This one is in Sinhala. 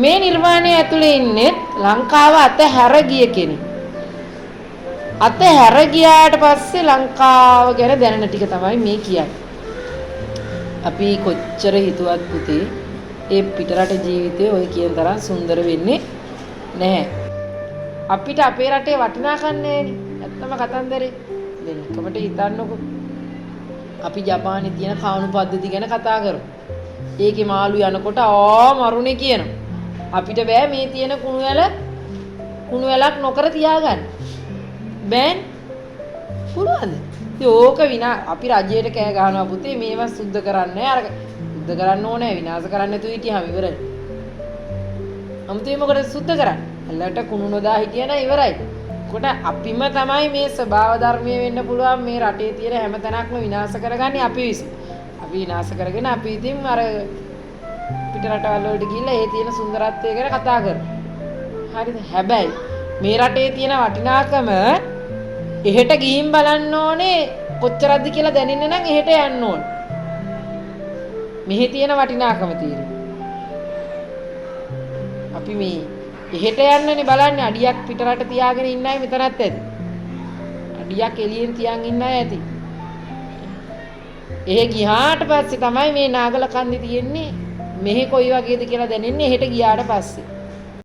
මේ නිර්මාණය ඇතුලේ ඉන්නේ ලංකාව අතහැර ගිය කෙනෙක්. අතහැර ගියාට පස්සේ ලංකාව ගැන දැනෙන ටික තමයි මේ කියන්නේ. අපි කොච්චර හිතුවත් පුතේ ඒ පිටරට ජීවිතය ඔය කියන තරම් සුන්දර වෙන්නේ නැහැ. අපිට අපේ රටේ වටිනාකම් නැහැනේ. ඇත්තම කතන්දරේ. දැන් එකමට හිතන්නකෝ. අපි ජපානයේ තියෙන කාණු පද්ධති ගැන කතා කරමු. ඒකේ මාළු යනකොට මරුනේ කියනවා. අපිට බෑ මේ තියෙන කුණු වැලක් නොකර තියාගන්න. බෑන් පුළුවන්ද? ඕක අපි රජයට කෑ ගහනවා පුතේ මේවා සුද්ධ කරන්නේ අර සුද්ධ කරන්න ඕනේ විනාශ කරන්න නැතුව හිටියාම ඉවරයි. අමුතුවෙන් මොකටද සුද්ධ කරන්නේ? අල්ලට කුණු නොදා හිටියනම් ඉවරයි. කොට අපිම තමයි මේ ස්වභාව ධර්මයේ වෙන්න පුළුවන් මේ රටේ තියෙන හැම තැනක්ම විනාශ කරගන්නේ අපි විසින්. අපි විනාශ කරගෙන අපි ඉතින් අර පිට රටවල් වලට ගිහිල්ලා ඒ තියෙන සුන්දරත්වය ගැන කතා කරනවා. හරිද? හැබැයි මේ රටේ තියෙන වටිනාකම එහෙට ගිහින් බලන්න ඕනේ කොච්චරක්ද කියලා දැනෙන්න නම් එහෙට යන්න ඕනේ. මෙහි තියෙන වටිනාකම තියෙනවා. අපි මේ එහෙට යන්නනේ බලන්නේ අඩියක් පිටරට තියාගෙන ඉන්න අය මෙතනත් ඇති. අඩියක් එළියෙන් තියන් ඉන්න අය ඇති. එහෙ ගියාට පස්සේ තමයි මේ නාගල කන්දේ තියෙන්නේ මෙහෙ කොයි වගේද කියලා දැනෙන්නේ එහෙට ගියාට පස්සේ.